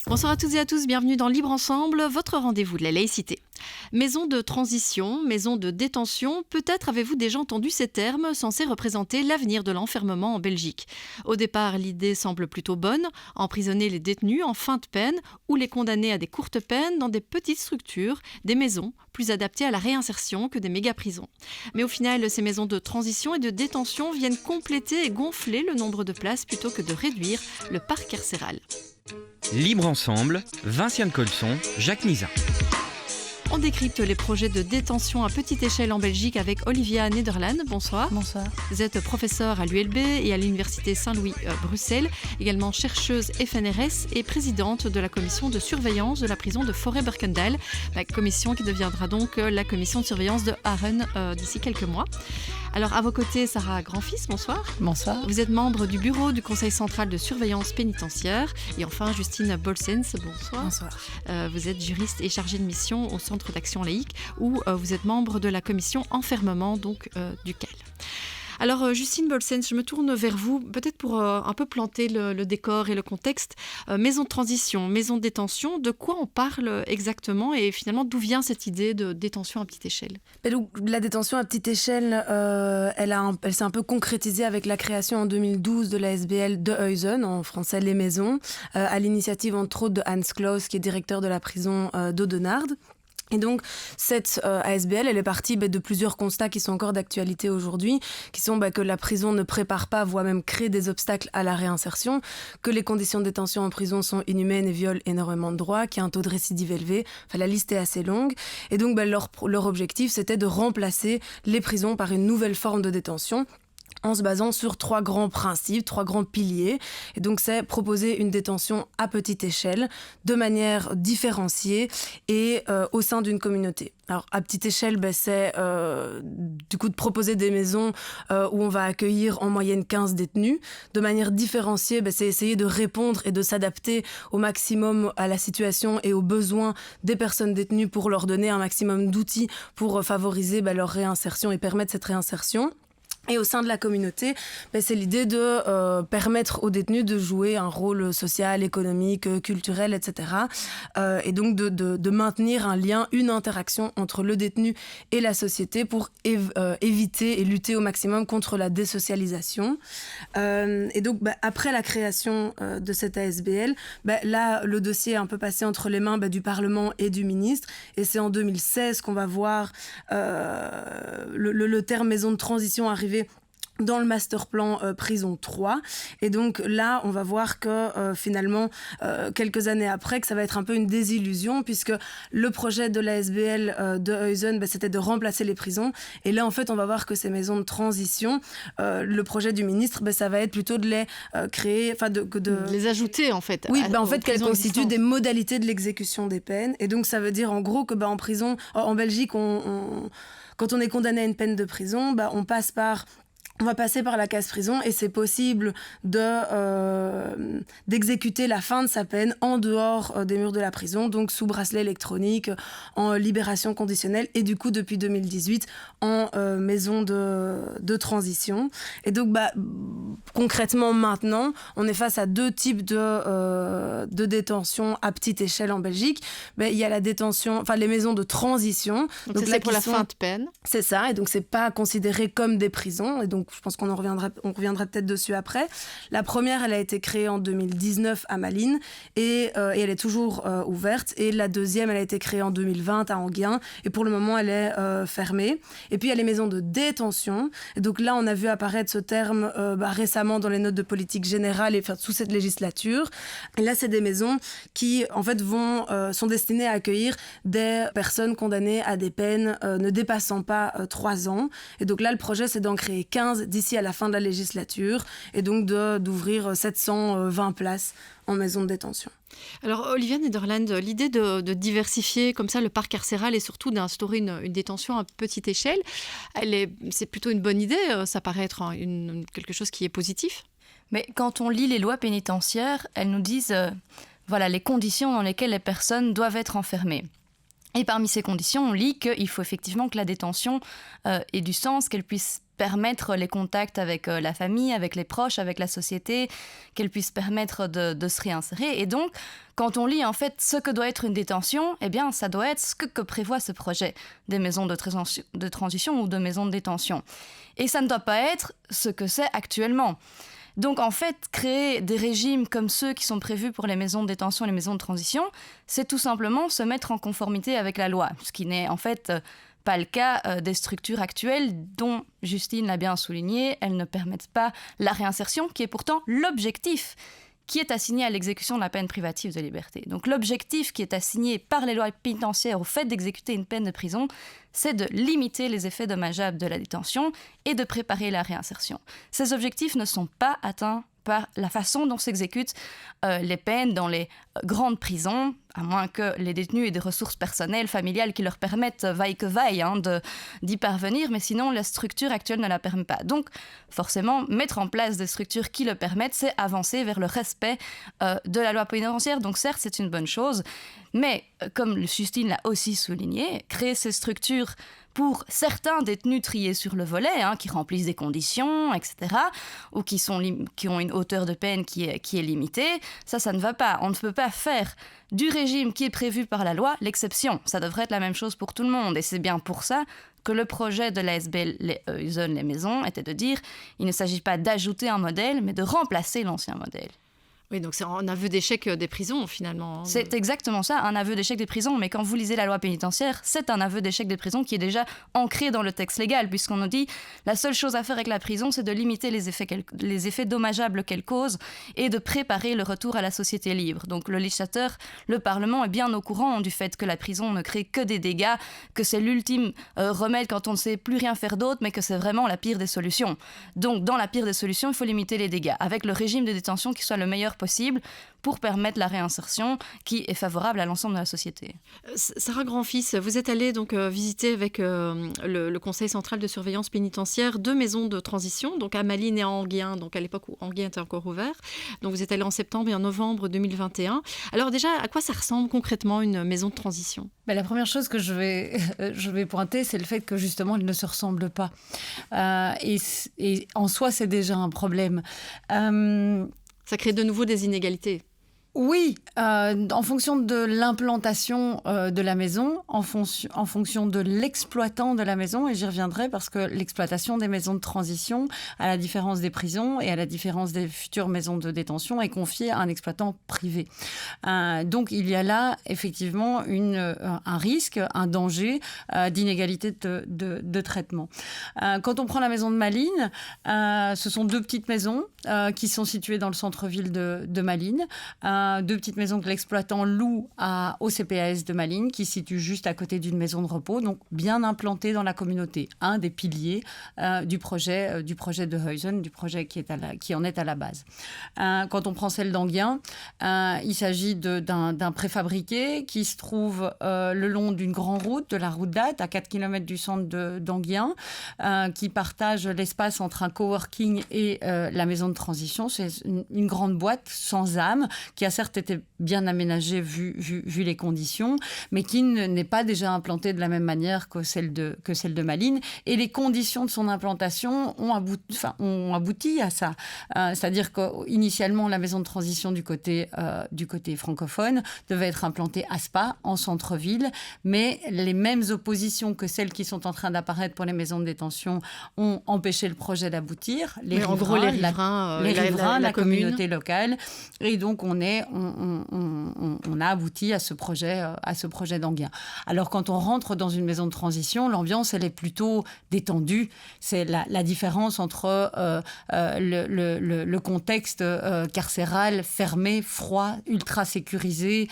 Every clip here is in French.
Bonsoir à toutes et à tous, bienvenue dans Libre Ensemble, votre rendez-vous de la laïcité. Maison de transition, maison de détention, peut-être avez-vous déjà entendu ces termes censés représenter l'avenir de l'enfermement en Belgique. Au départ, l'idée semble plutôt bonne, emprisonner les détenus en fin de peine ou les condamner à des courtes peines dans des petites structures, des maisons plus adaptées à la réinsertion que des méga-prisons. Mais au final, ces maisons de transition et de détention viennent compléter et gonfler le nombre de places plutôt que de réduire le parc carcéral. Libre Ensemble, Vinciane Colson, Jacques Nizan. On décrypte les projets de détention à petite échelle en Belgique avec Olivia Nederland. Bonsoir. Bonsoir. Vous êtes professeure à l'ULB et à l'Université Saint-Louis Bruxelles, également chercheuse FNRS et présidente de la commission de surveillance de la prison de Forêt-Berkendal, la commission qui deviendra donc la commission de surveillance de Haren d'ici quelques mois. Alors à vos côtés, Sarah Grandfils, bonsoir. Bonsoir. Vous êtes membre du bureau du Conseil central de surveillance pénitentiaire. Et enfin, Justine Bolsens, bonsoir. Bonsoir. Vous êtes juriste et chargée de mission au Centre d'action laïque où vous êtes membre de la commission enfermement donc du CAL. Alors Justine Bolsens, je me tourne vers vous, peut-être pour un peu planter le décor et le contexte. Maison de transition, maison de détention, de quoi on parle exactement et finalement d'où vient cette idée de détention à petite échelle ? Donc, la détention à petite échelle, elle s'est un peu concrétisée avec la création en 2012 de la SBL de Huizen, en français les maisons, à l'initiative entre autres de Hans Claus, qui est directeur de la prison d'Audenarde. Et donc, cette ASBL, elle est partie de plusieurs constats qui sont encore d'actualité aujourd'hui, qui sont que la prison ne prépare pas, voire même crée des obstacles à la réinsertion, que les conditions de détention en prison sont inhumaines et violent énormément de droits, qu'il y a un taux de récidive élevé. Enfin, la liste est assez longue. Et donc, leur objectif, c'était de remplacer les prisons par une nouvelle forme de détention, en se basant sur 3 grands principes, 3 grands piliers. Et donc, c'est proposer une détention à petite échelle, de manière différenciée et au sein d'une communauté. Alors, à petite échelle, c'est du coup de proposer des maisons où on va accueillir en moyenne 15 détenus. De manière différenciée, c'est essayer de répondre et de s'adapter au maximum à la situation et aux besoins des personnes détenues pour leur donner un maximum d'outils pour favoriser leur réinsertion et permettre cette réinsertion. Et au sein de la communauté, c'est l'idée de permettre aux détenus de jouer un rôle social, économique, culturel, etc. Et donc de maintenir un lien, une interaction entre le détenu et la société pour éviter et lutter au maximum contre la désocialisation. Et donc, après la création de cette ASBL, là, le dossier est un peu passé entre les mains du Parlement et du ministre. Et c'est en 2016 qu'on va voir le terme maison de transition arriver dans le master plan prison 3. Et donc là, on va voir que finalement, quelques années après, que ça va être un peu une désillusion, puisque le projet de la SBL de Huizen, c'était de remplacer les prisons. Et là, en fait, on va voir que ces maisons de transition, le projet du ministre, ça va être plutôt de les créer, enfin de les ajouter en fait. Oui, en fait, qu'elles constituent des modalités de l'exécution des peines. Et donc, ça veut dire en gros que en prison, en Belgique, quand on est condamné à une peine de prison, on va passer par la case prison et c'est possible d'exécuter la fin de sa peine en dehors des murs de la prison, donc sous bracelet électronique, en libération conditionnelle et du coup depuis 2018 en maison de transition. Et donc concrètement maintenant, on est face à 2 types de détention à petite échelle en Belgique. Il y a la détention, enfin les maisons de transition. Donc c'est pour la fin de peine. C'est ça, et donc c'est pas considéré comme des prisons, et donc je pense qu'on reviendra peut-être dessus après. La première, elle a été créée en 2019 à Malines et elle est toujours ouverte. Et la deuxième, elle a été créée en 2020 à Enghien et pour le moment, elle est fermée. Et puis, il y a les maisons de détention. Et donc là, on a vu apparaître ce terme récemment dans les notes de politique générale et sous cette législature. Et là, c'est des maisons qui, en fait, sont destinées à accueillir des personnes condamnées à des peines ne dépassant pas 3 ans. Et donc là, le projet, c'est d'en créer 15 d'ici à la fin de la législature et donc d'ouvrir 720 places en maison de détention. Alors Olivia Nederland, l'idée de diversifier comme ça le parc carcéral et surtout d'instaurer une détention à petite échelle, c'est plutôt une bonne idée, ça paraît être quelque chose qui est positif. Mais quand on lit les lois pénitentiaires, elles nous disent les conditions dans lesquelles les personnes doivent être enfermées. Et parmi ces conditions, on lit qu'il faut effectivement que la détention ait du sens, qu'elle puisse permettre les contacts avec la famille, avec les proches, avec la société, qu'elle puisse permettre de se réinsérer. Et donc, quand on lit en fait ce que doit être une détention, eh bien, ça doit être ce que prévoit ce projet des maisons de transition ou de maisons de détention. Et ça ne doit pas être ce que c'est actuellement. Donc en fait, créer des régimes comme ceux qui sont prévus pour les maisons de détention et les maisons de transition, c'est tout simplement se mettre en conformité avec la loi, ce qui n'est en fait pas le cas des structures actuelles dont Justine l'a bien souligné, elles ne permettent pas la réinsertion, qui est pourtant l'objectif qui est assigné à l'exécution de la peine privative de liberté. Donc l'objectif qui est assigné par les lois pénitentiaires au fait d'exécuter une peine de prison, c'est de limiter les effets dommageables de la détention et de préparer la réinsertion. Ces objectifs ne sont pas atteints par la façon dont s'exécutent les peines dans les grandes prisons, à moins que les détenus aient des ressources personnelles, familiales qui leur permettent, vaille que vaille, d'y parvenir, mais sinon la structure actuelle ne la permet pas. Donc forcément, mettre en place des structures qui le permettent, c'est avancer vers le respect de la loi pénitentiaire. Donc certes, c'est une bonne chose, mais comme Justine l'a aussi souligné, créer ces structures pour certains détenus triés sur le volet, qui remplissent des conditions, etc., ou qui ont une hauteur de peine qui est limitée, ça ne va pas. On ne peut pas faire du régime qui est prévu par la loi l'exception. Ça devrait être la même chose pour tout le monde. Et c'est bien pour ça que le projet de la SBL, les maisons, était de dire il ne s'agit pas d'ajouter un modèle, mais de remplacer l'ancien modèle. Oui, donc c'est un aveu d'échec des prisons, finalement. C'est exactement ça, un aveu d'échec des prisons. Mais quand vous lisez la loi pénitentiaire, c'est un aveu d'échec des prisons qui est déjà ancré dans le texte légal, puisqu'on nous dit la seule chose à faire avec la prison, c'est de limiter les effets dommageables qu'elle cause et de préparer le retour à la société libre. Donc le législateur, le Parlement est bien au courant du fait que la prison ne crée que des dégâts, que c'est l'ultime remède quand on ne sait plus rien faire d'autre, mais que c'est vraiment la pire des solutions. Donc dans la pire des solutions, il faut limiter les dégâts, avec le régime de détention qui soit le meilleur possible pour permettre la réinsertion qui est favorable à l'ensemble de la société. Sarah Grandfils, vous êtes allée donc visiter avec le Conseil central de surveillance pénitentiaire 2 maisons de transition, donc à Malines et à Enghien, donc à l'époque où Enghien était encore ouvert. Donc vous êtes allée en septembre et en novembre 2021. Alors déjà, à quoi ça ressemble concrètement une maison de transition ? La première chose que je vais pointer, c'est le fait que justement, elles ne se ressemblent pas. Et en soi, c'est déjà un problème. Ça crée de nouveau des inégalités. Oui, en fonction de l'implantation de la maison, en fonction de l'exploitant de la maison, et j'y reviendrai parce que l'exploitation des maisons de transition, à la différence des prisons et à la différence des futures maisons de détention, est confiée à un exploitant privé. Donc il y a là effectivement un risque, un danger d'inégalité de traitement. Quand on prend la maison de Malines, ce sont 2 petites maisons qui sont situées dans le centre-ville de Malines. 2 petites maisons que l'exploitant loue au CPAS de Malines, qui se situe juste à côté d'une maison de repos, donc bien implantée dans la communauté. Un des piliers du projet de Huizen, du projet qui en est à la base. Quand on prend celle d'Enghien, il s'agit d'un préfabriqué qui se trouve le long d'une grande route, de la route d'Ath, à 4 km du centre d'Enghien, qui partage l'espace entre un coworking et la maison de transition. C'est une grande boîte sans âme, qui a certes été bien aménagée vu les conditions, mais qui n'est pas déjà implantée de la même manière que celle de Malines. Et les conditions de son implantation ont abouti à ça. C'est-à-dire qu'initialement, la maison de transition du côté francophone devait être implantée à Spa, en centre-ville, mais les mêmes oppositions que celles qui sont en train d'apparaître pour les maisons de détention ont empêché le projet d'aboutir. Les riverains, la communauté locale. Et donc, on a abouti à ce projet d'Enghien. Alors, quand on rentre dans une maison de transition, l'ambiance, elle est plutôt détendue. C'est la différence entre le contexte carcéral, fermé, froid, ultra sécurisé,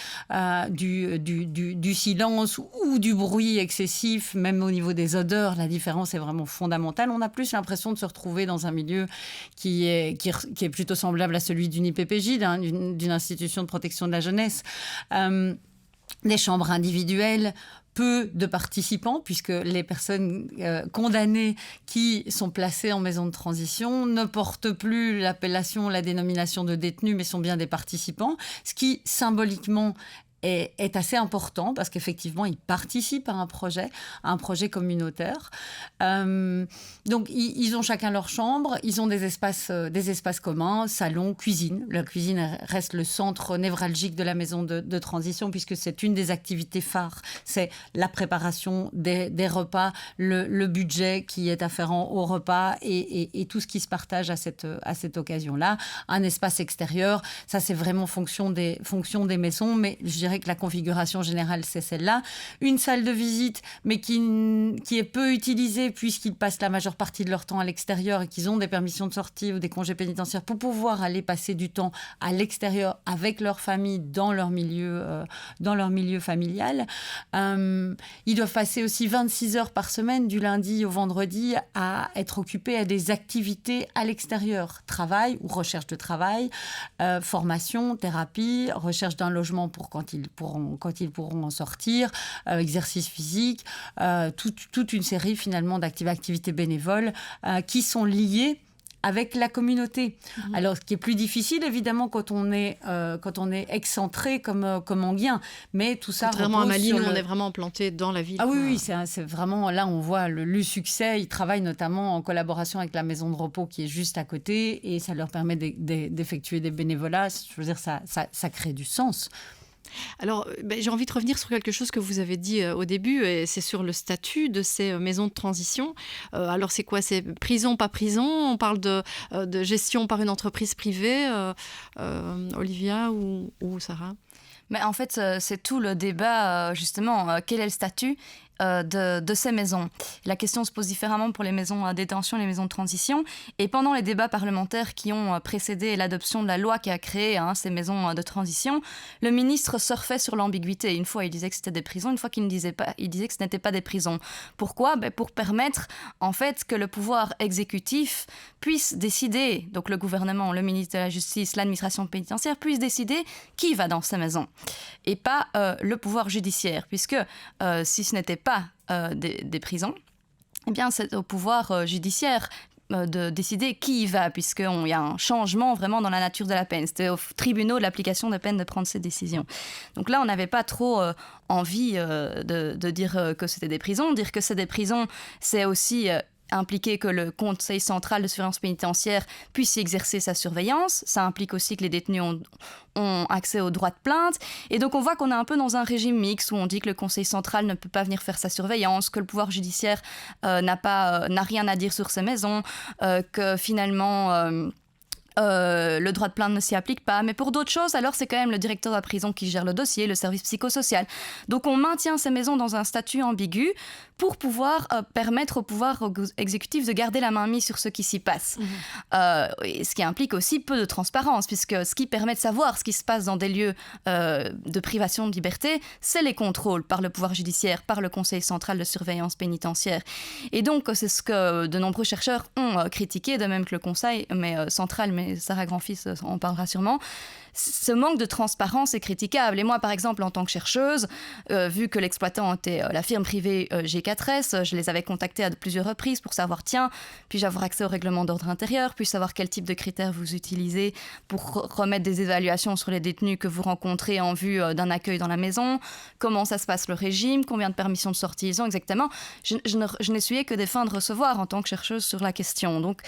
du silence ou du bruit excessif, même au niveau des odeurs. La différence est vraiment fondamentale. On a plus l'impression de se retrouver dans un milieu qui est plutôt semblable à celui d'une IPPJ, d'une institution de protection de la jeunesse. Des chambres individuelles, peu de participants, puisque les personnes condamnées qui sont placées en maison de transition ne portent plus la dénomination de détenus, mais sont bien des participants, ce qui symboliquement est assez important parce qu'effectivement, ils participent à un projet communautaire. Donc, ils ont chacun leur chambre, ils ont des espaces communs, salon, cuisine. La cuisine reste le centre névralgique de la maison de transition puisque c'est une des activités phares. C'est la préparation des repas, le budget qui est afférent au repas et tout ce qui se partage à cette occasion-là. Un espace extérieur, ça c'est vraiment fonction des maisons, mais je dirais que la configuration générale, c'est celle-là. Une salle de visite, mais qui est peu utilisée puisqu'ils passent la majeure partie de leur temps à l'extérieur et qu'ils ont des permissions de sortie ou des congés pénitentiaires pour pouvoir aller passer du temps à l'extérieur avec leur famille dans leur milieu familial. Ils doivent passer aussi 26 heures par semaine, du lundi au vendredi, à être occupés à des activités à l'extérieur. Travail ou recherche de travail, formation, thérapie, recherche d'un logement pour quand ils pourront en sortir, exercice physique, toute une série finalement d'activités bénévoles qui sont liées avec la communauté. Alors, ce qui est plus difficile, évidemment, quand on est excentré comme Enghien. Mais tout ça contrairement à Malines, on est vraiment planté dans la ville. Ah oui, c'est vraiment... Là, on voit le succès. Ils travaillent notamment en collaboration avec la maison de repos qui est juste à côté et ça leur permet d'effectuer des bénévolats. Je veux dire, ça crée du sens. Alors, j'ai envie de revenir sur quelque chose que vous avez dit au début, et c'est sur le statut de ces maisons de transition. Alors, c'est quoi? C'est prison, pas prison? On parle de gestion par une entreprise privée, Olivia ou Sarah? Mais en fait, c'est tout le débat, justement, quel est le statut de ces maisons. La question se pose différemment pour les maisons de détention et les maisons de transition. Et pendant les débats parlementaires qui ont précédé l'adoption de la loi qui a créé ces maisons de transition, le ministre surfait sur l'ambiguïté. Une fois, il disait que c'était des prisons, une fois qu'il disait que ce n'était pas des prisons. Pourquoi? Pour permettre, en fait, que le pouvoir exécutif puisse décider, donc le gouvernement, le ministre de la Justice, l'administration pénitentiaire, puisse décider qui va dans ces maisons. Et pas le pouvoir judiciaire, puisque si ce n'était pas des prisons, eh bien c'est au pouvoir judiciaire de décider qui y va, puisqu'il y a un changement vraiment dans la nature de la peine. C'était aux tribunaux de l'application de peine de prendre ces décisions. Donc là, on n'avait pas trop envie de dire que c'était des prisons. Dire que c'est des prisons, c'est aussi... impliquer que le Conseil central de surveillance pénitentiaire puisse y exercer sa surveillance. Ça implique aussi que les détenus ont accès au droit de plainte. Et donc, on voit qu'on est un peu dans un régime mixte où on dit que le Conseil central ne peut pas venir faire sa surveillance, que le pouvoir judiciaire n'a rien à dire sur ces maisons, que finalement... le droit de plainte ne s'y applique pas, mais pour d'autres choses, alors c'est quand même le directeur de la prison qui gère le dossier, le service psychosocial. Donc on maintient ces maisons dans un statut ambigu pour pouvoir permettre au pouvoir exécutif de garder la main mise sur ce qui s'y passe. Ce qui implique aussi peu de transparence, puisque ce qui permet de savoir ce qui se passe dans des lieux de privation de liberté, c'est les contrôles par le pouvoir judiciaire, par le Conseil central de surveillance pénitentiaire. Et donc c'est ce que de nombreux chercheurs ont critiqué, de même que le Conseil central, mais Sarah Grand-Fils en parlera sûrement. Ce manque de transparence est critiquable. Et moi, par exemple, en tant que chercheuse, vu que l'exploitant était la firme privée G4S, je les avais contactés à plusieurs reprises pour savoir, puis-je avoir accès au règlement d'ordre intérieur, puis-je savoir quel type de critères vous utilisez pour remettre des évaluations sur les détenus que vous rencontrez en vue d'un accueil dans la maison, comment ça se passe le régime, combien de permissions de sortie ils ont exactement. Je n'essuyais que des fins de recevoir en tant que chercheuse sur la question. Donc,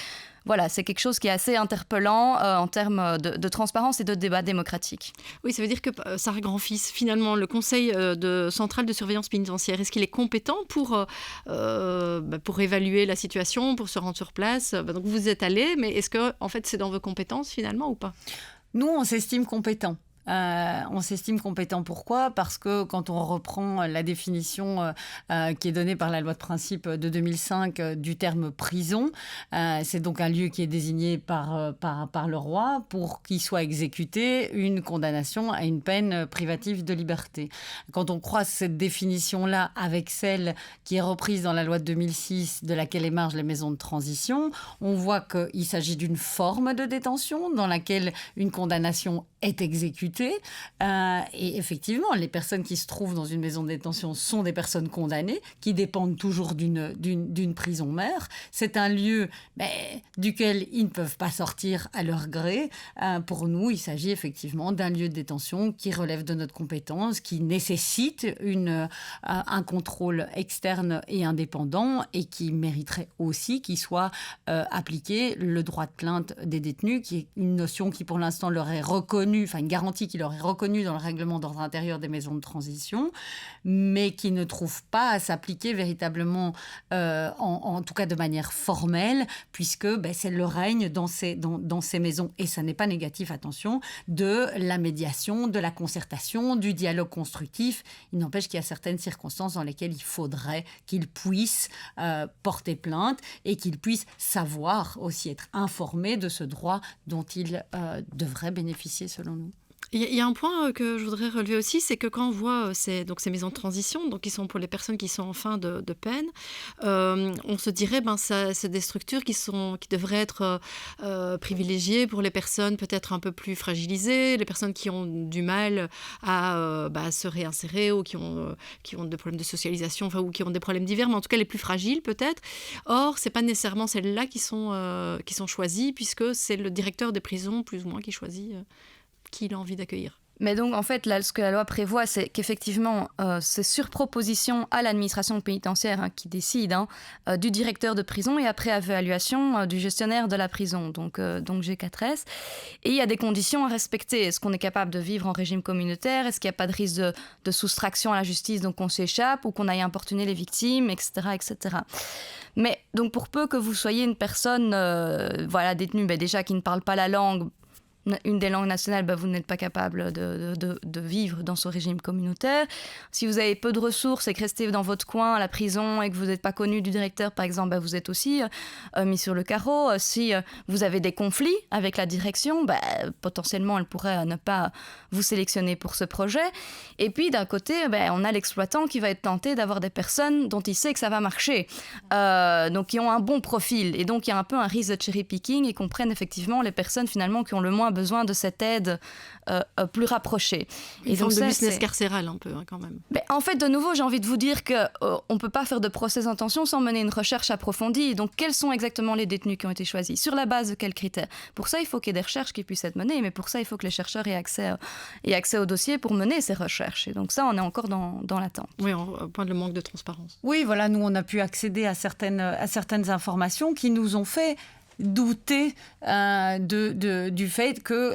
voilà, c'est quelque chose qui est assez interpellant en termes de transparence et de débat démocratique. Oui, ça veut dire que Sarah Grand-Fils, finalement, le Conseil central de surveillance pénitentiaire, est-ce qu'il est compétent pour évaluer la situation, pour se rendre sur place? Donc vous êtes allé, mais est-ce que en fait, c'est dans vos compétences finalement ou pas? Nous, on s'estime compétents. On s'estime compétent. Pourquoi? Parce que quand on reprend la définition qui est donnée par la loi de principe de 2005 du terme prison, c'est donc un lieu qui est désigné par le roi pour qu'il soit exécuté une condamnation à une peine privative de liberté. Quand on croise cette définition-là avec celle qui est reprise dans la loi de 2006 de laquelle émergent les maisons de transition, on voit qu'il s'agit d'une forme de détention dans laquelle une condamnation est exécutée lutter. Et effectivement, les personnes qui se trouvent dans une maison de détention sont des personnes condamnées, qui dépendent toujours d'une prison mère. C'est un lieu duquel ils ne peuvent pas sortir à leur gré. Pour nous, il s'agit effectivement d'un lieu de détention qui relève de notre compétence, qui nécessite un contrôle externe et indépendant et qui mériterait aussi qu'il soit appliqué le droit de plainte des détenus, qui est une notion qui pour l'instant leur est reconnue, une garantie qui leur est reconnue dans le règlement d'ordre intérieur des maisons de transition, mais qui ne trouve pas à s'appliquer véritablement, en tout cas de manière formelle, puisque c'est le règne dans ces maisons, et ça n'est pas négatif, attention, de la médiation, de la concertation, du dialogue constructif. Il n'empêche qu'il y a certaines circonstances dans lesquelles il faudrait qu'ils puissent porter plainte et qu'ils puissent savoir aussi être informés de ce droit dont ils devraient bénéficier selon nous. Il y a un point que je voudrais relever aussi, c'est que quand on voit ces maisons de transition, donc qui sont pour les personnes qui sont en fin de peine, on se dirait c'est des structures qui devraient être privilégiées pour les personnes peut-être un peu plus fragilisées, les personnes qui ont du mal à se réinsérer ou qui ont des problèmes de socialisation, ou qui ont des problèmes divers, mais en tout cas les plus fragiles peut-être. Or, c'est pas nécessairement celles-là qui sont choisies, puisque c'est le directeur des prisons plus ou moins qui choisit qui il a envie d'accueillir. Mais donc, en fait, là, ce que la loi prévoit, c'est qu'effectivement, c'est sur proposition à l'administration pénitentiaire qui décide du directeur de prison et après évaluation du gestionnaire de la prison, donc G4S. Et il y a des conditions à respecter. Est-ce qu'on est capable de vivre en régime communautaire ? Est-ce qu'il n'y a pas de risque de soustraction à la justice, donc qu'on s'échappe ou qu'on aille importuner les victimes, etc., etc. Mais donc, pour peu que vous soyez une personne détenue, déjà qui ne parle pas la langue, une des langues nationales, vous n'êtes pas capable de vivre dans ce régime communautaire. Si vous avez peu de ressources et que restez dans votre coin à la prison et que vous n'êtes pas connu du directeur, par exemple, vous êtes aussi mis sur le carreau. Si vous avez des conflits avec la direction, potentiellement, elle pourrait ne pas vous sélectionner pour ce projet. Et puis, d'un côté, on a l'exploitant qui va être tenté d'avoir des personnes dont il sait que ça va marcher, donc qui ont un bon profil. Et donc, il y a un peu un risque de cherry picking et qu'on prenne effectivement les personnes, finalement, qui ont le moins besoin de cette aide plus rapprochée. Une forme de business carcéral un peu quand même. En fait, de nouveau, j'ai envie de vous dire qu'on ne peut pas faire de procès d'intention sans mener une recherche approfondie. Donc, quels sont exactement les détenus qui ont été choisis ? Sur la base de quels critères ? Pour ça, il faut qu'il y ait des recherches qui puissent être menées, mais pour ça, il faut que les chercheurs aient accès au dossier pour mener ces recherches. Et donc ça, on est encore dans l'attente. Oui, au point de le manque de transparence. Oui, voilà, nous, on a pu accéder à certaines informations qui nous ont fait douter du fait que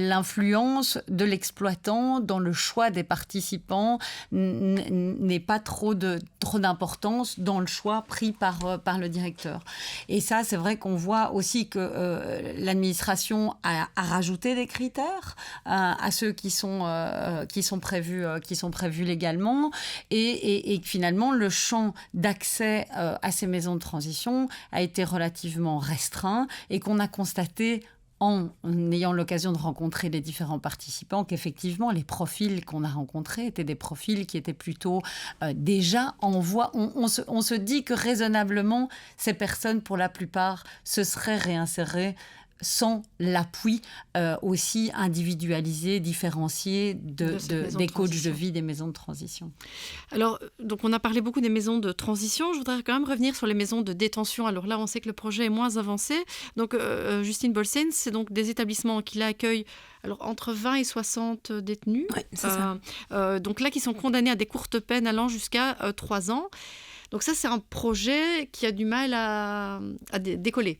l'influence de l'exploitant dans le choix des participants n'ait pas trop d'importance dans le choix pris par le directeur. Et ça, c'est vrai qu'on voit aussi que l'administration a rajouté des critères à ceux qui sont prévus légalement et que finalement, le champ d'accès à ces maisons de transition a été relativement restreint et qu'on a constaté en ayant l'occasion de rencontrer les différents participants qu'effectivement les profils qu'on a rencontrés étaient des profils qui étaient plutôt déjà en voie. On se dit que raisonnablement ces personnes pour la plupart se seraient réinsérées sans l'appui aussi individualisé, différencié des coachs de vie des maisons de transition. Alors, donc on a parlé beaucoup des maisons de transition. Je voudrais quand même revenir sur les maisons de détention. Alors là, on sait que le projet est moins avancé. Donc, Justine Bolsen, c'est donc des établissements qui accueillent entre 20 et 60 détenus. Oui, c'est ça. Donc là, qui sont condamnés à des courtes peines allant jusqu'à 3 ans. Donc ça, c'est un projet qui a du mal à décoller.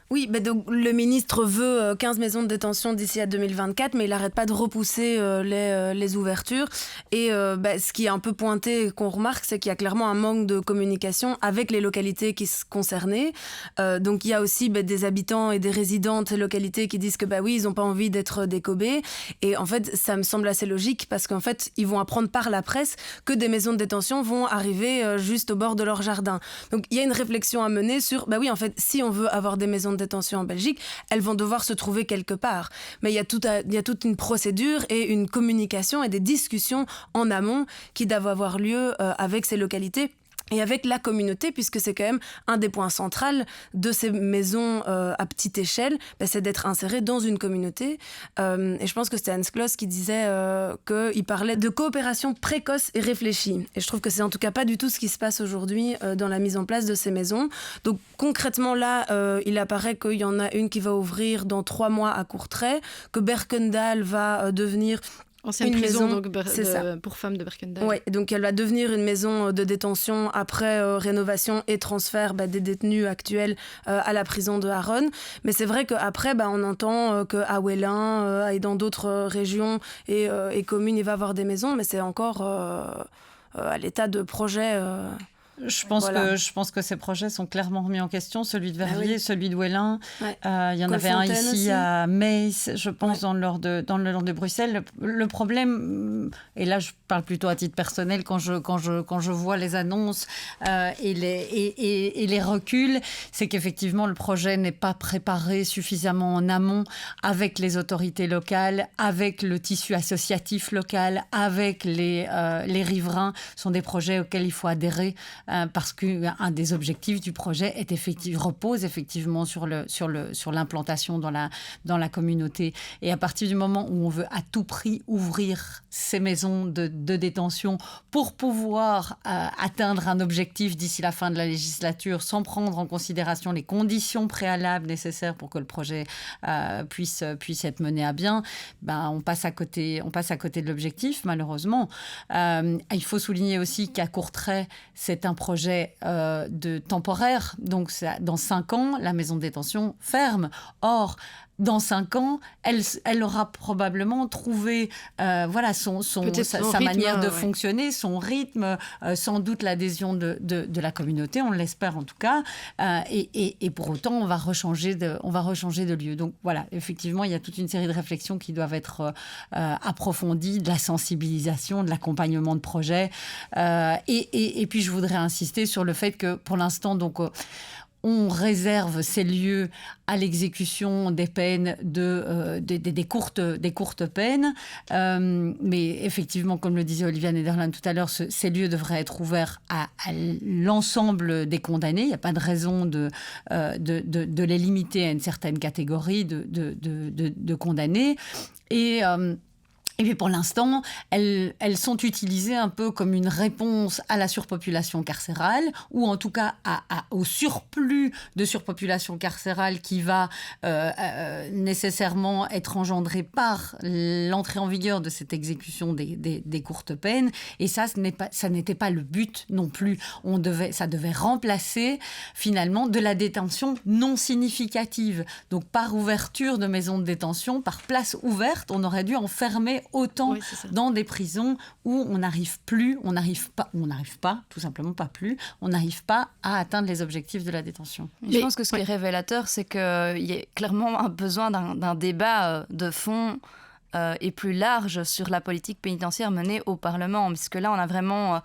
Oui, donc le ministre veut 15 maisons de détention d'ici à 2024, mais il n'arrête pas de repousser les ouvertures. Et ce qui est un peu pointé et qu'on remarque, c'est qu'il y a clairement un manque de communication avec les localités qui sont concernées. Donc il y a aussi des habitants et des résidents de ces localités qui disent que oui, ils n'ont pas envie d'être décobés. Et en fait, ça me semble assez logique parce qu'en fait, ils vont apprendre par la presse que des maisons de détention vont arriver juste au bord de leur jardin. Donc il y a une réflexion à mener sur, oui, en fait, si on veut avoir des maisons de détention en Belgique, elles vont devoir se trouver quelque part. Mais il y a toute une procédure et une communication et des discussions en amont qui doivent avoir lieu avec ces localités et avec la communauté, puisque c'est quand même un des points centraux de ces maisons à petite échelle, c'est d'être inséré dans une communauté. Et je pense que c'était Hans Kloss qui disait qu'il parlait de coopération précoce et réfléchie. Et je trouve que c'est en tout cas pas du tout ce qui se passe aujourd'hui dans la mise en place de ces maisons. Donc concrètement là, il apparaît qu'il y en a une qui va ouvrir dans 3 mois à Courtrai, que Berkendal va devenir... Ancienne prison donc, pour femmes de Berkendal. Oui, donc elle va devenir une maison de détention après rénovation et transfert des détenus actuels à la prison de Harren. Mais c'est vrai qu'après, on entend qu'à Ouélin et dans d'autres régions et communes, il va y avoir des maisons, mais c'est encore à l'état de projet... Je pense que ces projets sont clairement remis en question, celui de Verviers, celui de Ouélin. Ouais. Il y en avait un ici aussi. À Metz, je pense, dans le nord de Bruxelles. Le problème, et là je parle plutôt à titre personnel, quand je vois les annonces et les reculs, c'est qu'effectivement le projet n'est pas préparé suffisamment en amont avec les autorités locales, avec le tissu associatif local, avec les riverains. Ce sont des projets auxquels il faut adhérer. Parce qu'un des objectifs du projet repose effectivement sur l'implantation dans la communauté. Et à partir du moment où on veut à tout prix ouvrir ces maisons de détention pour pouvoir atteindre un objectif d'ici la fin de la législature, sans prendre en considération les conditions préalables nécessaires pour que le projet puisse être mené à bien, on passe à côté de l'objectif, malheureusement. Il faut souligner aussi qu'à Courtrai, c'est un projet temporaire. Donc, dans 5 ans, la maison de détention ferme. Or, dans 5 ans, elle aura probablement trouvé sa rythme, manière de fonctionner, son rythme, sans doute l'adhésion de la communauté, on l'espère en tout cas. Et pour autant, on va rechanger de lieu. Donc voilà, effectivement, il y a toute une série de réflexions qui doivent être approfondies, de la sensibilisation, de l'accompagnement de projets. Et puis, je voudrais insister sur le fait que, pour l'instant, donc... on réserve ces lieux à l'exécution des peines des courtes peines. Mais effectivement, comme le disait Olivia Nederland tout à l'heure, ces lieux devraient être ouverts à l'ensemble des condamnés. Il n'y a pas de raison de les limiter à une certaine catégorie de condamnés. Et puis pour l'instant, elles sont utilisées un peu comme une réponse à la surpopulation carcérale, ou en tout cas au surplus de surpopulation carcérale qui va nécessairement être engendré par l'entrée en vigueur de cette exécution des courtes peines. Et ça n'était pas le but non plus. Ça devait remplacer finalement de la détention non significative. Donc par ouverture de maisons de détention, par place ouverte, on aurait dû enfermer autant dans des prisons où on n'arrive pas, tout simplement pas plus, on n'arrive pas à atteindre les objectifs de la détention. Je pense que ce qui est révélateur, c'est qu'il y a clairement un besoin d'un débat de fond et plus large sur la politique pénitentiaire menée au Parlement, puisque là on a vraiment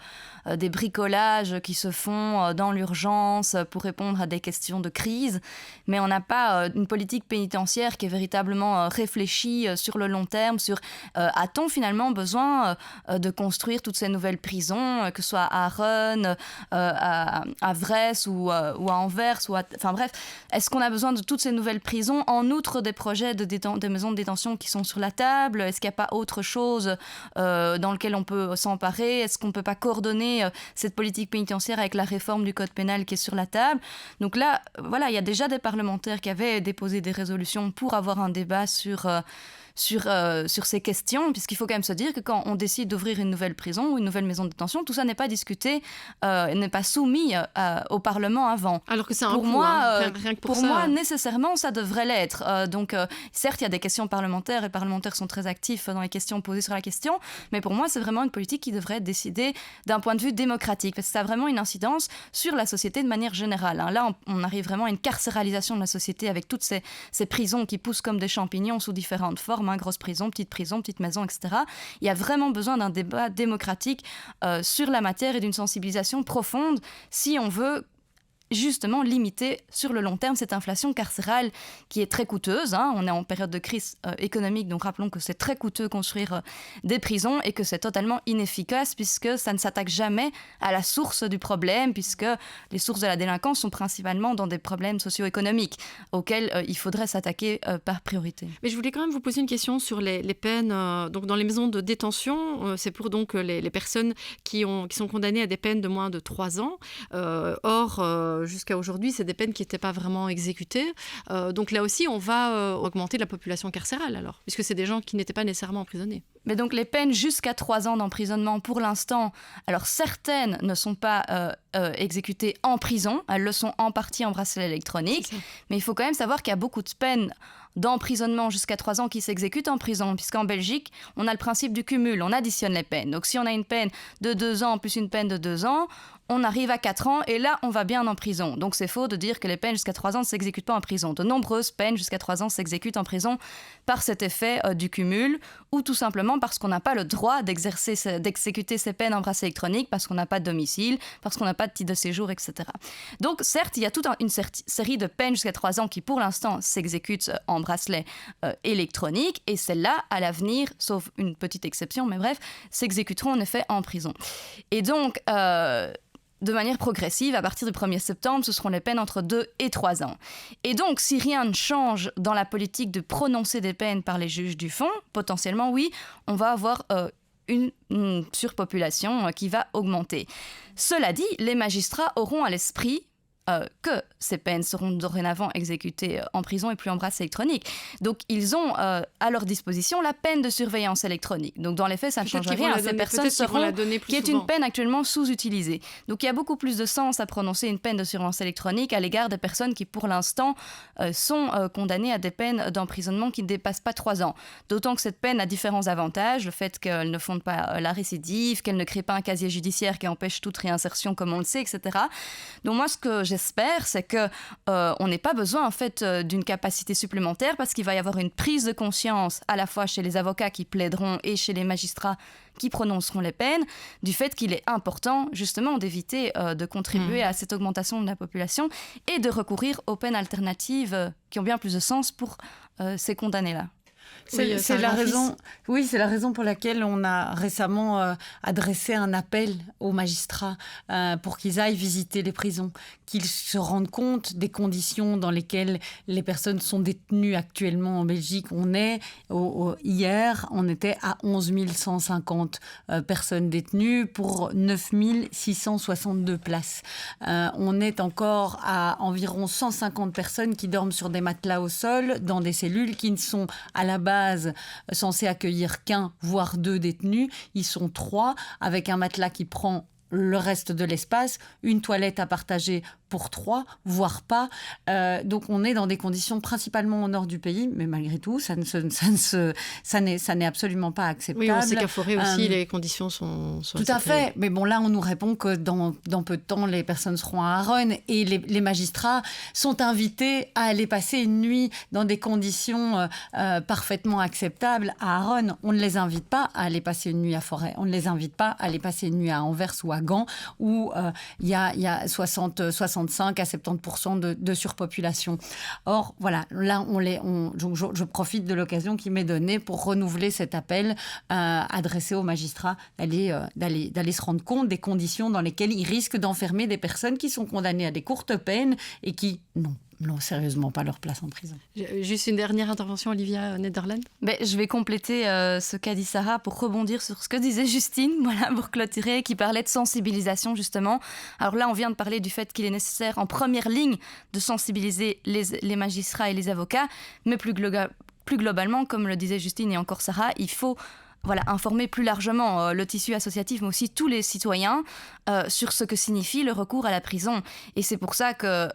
des bricolages qui se font dans l'urgence pour répondre à des questions de crise, mais on n'a pas une politique pénitentiaire qui est véritablement réfléchie sur le long terme, sur a-t-on finalement besoin de construire toutes ces nouvelles prisons, que ce soit à Harren, à Vresse ou à Anvers, enfin bref, est-ce qu'on a besoin de toutes ces nouvelles prisons en outre des projets de maisons de détention qui sont sur la table? Est-ce qu'il n'y a pas autre chose dans lequel on peut s'emparer? Est-ce qu'on ne peut pas coordonner cette politique pénitentiaire avec la réforme du code pénal qui est sur la table? Donc là, voilà, il y a déjà des parlementaires qui avaient déposé des résolutions pour avoir un débat sur ces questions, puisqu'il faut quand même se dire que quand on décide d'ouvrir une nouvelle prison ou une nouvelle maison de détention, tout ça n'est pas discuté, n'est pas soumis au Parlement avant. Alors que c'est un coût, rien que pour ça. Pour moi, nécessairement, ça devrait l'être. Donc, certes, il y a des questions parlementaires, et les parlementaires sont très actifs dans les questions posées sur la question, mais pour moi, c'est vraiment une politique qui devrait être décidée d'un point de vue démocratique, parce que ça a vraiment une incidence sur la société de manière générale. Là, on arrive vraiment à une carcéralisation de la société avec toutes ces prisons qui poussent comme des champignons sous différentes formes, grosse prison, petite maison, etc. Il y a vraiment besoin d'un débat démocratique sur la matière et d'une sensibilisation profonde si on veut justement limiter sur le long terme cette inflation carcérale qui est très coûteuse. On est en période de crise économique, donc rappelons que c'est très coûteux construire des prisons et que c'est totalement inefficace puisque ça ne s'attaque jamais à la source du problème, puisque les sources de la délinquance sont principalement dans des problèmes socio-économiques auxquels il faudrait s'attaquer par priorité. Mais je voulais quand même vous poser une question sur les peines. Donc dans les maisons de détention, c'est pour donc les personnes qui sont condamnées à des peines de moins de 3 ans. Or, jusqu'à aujourd'hui, c'est des peines qui n'étaient pas vraiment exécutées. Donc là aussi, on va augmenter la population carcérale, alors, puisque c'est des gens qui n'étaient pas nécessairement emprisonnés. Mais donc les peines jusqu'à 3 ans d'emprisonnement, pour l'instant, alors certaines ne sont pas exécutées en prison, elles le sont en partie en bracelet électronique, mais il faut quand même savoir qu'il y a beaucoup de peines d'emprisonnement jusqu'à 3 ans qui s'exécutent en prison, puisqu'en Belgique, on a le principe du cumul, on additionne les peines. Donc si on a une peine de 2 ans plus une peine de 2 ans, on arrive à 4 ans et là, on va bien en prison. Donc c'est faux de dire que les peines jusqu'à 3 ans ne s'exécutent pas en prison. De nombreuses peines jusqu'à 3 ans s'exécutent en prison par cet effet du cumul, ou tout simplement parce qu'on n'a pas le droit d'exécuter ces peines en bracelet électronique, parce qu'on n'a pas de domicile, parce qu'on n'a pas de titre de séjour, etc. Donc certes, il y a toute une série de peines jusqu'à 3 ans qui pour l'instant s'exécutent en bracelet électronique, et celles-là, à l'avenir, sauf une petite exception, mais bref, s'exécuteront en effet en prison. Et donc, de manière progressive, à partir du 1er septembre, ce seront les peines entre 2 et 3 ans. Et donc, si rien ne change dans la politique de prononcer des peines par les juges du fond, potentiellement, oui, on va avoir une surpopulation qui va augmenter. Cela dit, les magistrats auront à l'esprit que ces peines seront dorénavant exécutées en prison et plus en bracelet électronique. Donc, ils ont à leur disposition la peine de surveillance électronique. Donc, dans les faits, ça ne change rien. Ces personnes seront, qui est une peine actuellement sous-utilisée. Donc, il y a beaucoup plus de sens à prononcer une peine de surveillance électronique à l'égard des personnes qui, pour l'instant, sont condamnées à des peines d'emprisonnement qui ne dépassent pas 3 ans. D'autant que cette peine a différents avantages. Le fait qu'elle ne fonde pas la récidive, qu'elle ne crée pas un casier judiciaire qui empêche toute réinsertion, comme on le sait, etc. Donc, moi, ce que j'espère, c'est qu'on n'ait pas besoin en fait d'une capacité supplémentaire, parce qu'il va y avoir une prise de conscience à la fois chez les avocats qui plaideront et chez les magistrats qui prononceront les peines, du fait qu'il est important justement d'éviter de contribuer à cette augmentation de la population et de recourir aux peines alternatives qui ont bien plus de sens pour ces condamnés-là. C'est la raison pour laquelle on a récemment adressé un appel aux magistrats pour qu'ils aillent visiter les prisons, qu'ils se rendent compte des conditions dans lesquelles les personnes sont détenues actuellement en Belgique. Hier, on était à 11 150 personnes détenues pour 9 662 places. On est encore à environ 150 personnes qui dorment sur des matelas au sol, dans des cellules qui ne sont à la base censés accueillir qu'un, voire 2 détenus. Ils sont 3, avec un matelas qui prend le reste de l'espace, une toilette à partager pour 3, voire pas. Donc on est dans des conditions principalement au nord du pays, mais malgré tout, ça n'est absolument pas acceptable. Oui, on sait qu'à Forêt aussi, les conditions sont tout à fait. Mais bon, là, on nous répond que dans peu de temps, les personnes seront à Aronne, et les magistrats sont invités à aller passer une nuit dans des conditions parfaitement acceptables à Aronne. On ne les invite pas à aller passer une nuit à Forêt. On ne les invite pas à aller passer une nuit à Anvers ou à Gand, où il y a 65 à 70% de surpopulation. Or, voilà, là, je profite de l'occasion qui m'est donnée pour renouveler cet appel adressé aux magistrats d'aller se rendre compte des conditions dans lesquelles ils risquent d'enfermer des personnes qui sont condamnées à des courtes peines et qui n'ont sérieusement pas leur place en prison. Juste une dernière intervention, Olivia Nederland. Je vais compléter ce qu'a dit Sarah pour rebondir sur ce que disait Justine, voilà, pour clôturer, qui parlait de sensibilisation justement. Alors là, on vient de parler du fait qu'il est nécessaire en première ligne de sensibiliser les magistrats et les avocats, mais plus globalement, comme le disait Justine et encore Sarah, il faut informer plus largement le tissu associatif, mais aussi tous les citoyens sur ce que signifie le recours à la prison. Et c'est pour ça que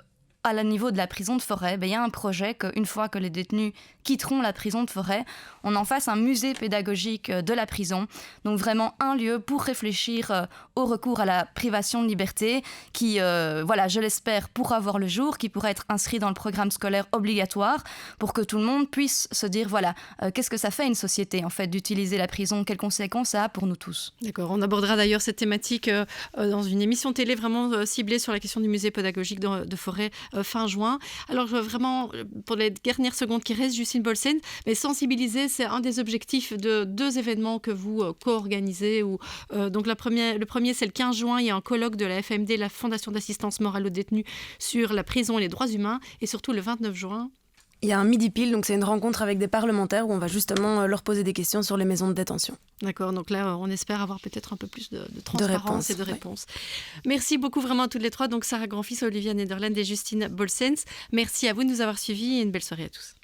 à le niveau de la prison de Forêt, il y a un projet qu'une fois que les détenus quitteront la prison de Forêt, on en fasse un musée pédagogique de la prison. Donc vraiment un lieu pour réfléchir au recours à la privation de liberté qui, je l'espère, pourra voir le jour, qui pourra être inscrit dans le programme scolaire obligatoire pour que tout le monde puisse se dire, qu'est-ce que ça fait une société, en fait, d'utiliser la prison, quelles conséquences ça a pour nous tous. D'accord, on abordera d'ailleurs cette thématique dans une émission télé vraiment ciblée sur la question du musée pédagogique de Forêt fin juin. Alors vraiment, pour les dernières secondes qui restent, Justine Bolsen, mais sensibiliser, c'est un des objectifs de 2 événements que vous co-organisez. Donc le premier, c'est le 15 juin, il y a un colloque de la FMD, la Fondation d'assistance morale aux détenus, sur la prison et les droits humains. Et surtout le 29 juin, il y a un midi pile, donc c'est une rencontre avec des parlementaires où on va justement leur poser des questions sur les maisons de détention. D'accord, donc là, on espère avoir peut-être un peu plus de transparence et de réponses. Merci beaucoup vraiment à toutes les 3, donc Sarah Granfils, Olivia Nederland et Justine Bolsens. Merci à vous de nous avoir suivis et une belle soirée à tous.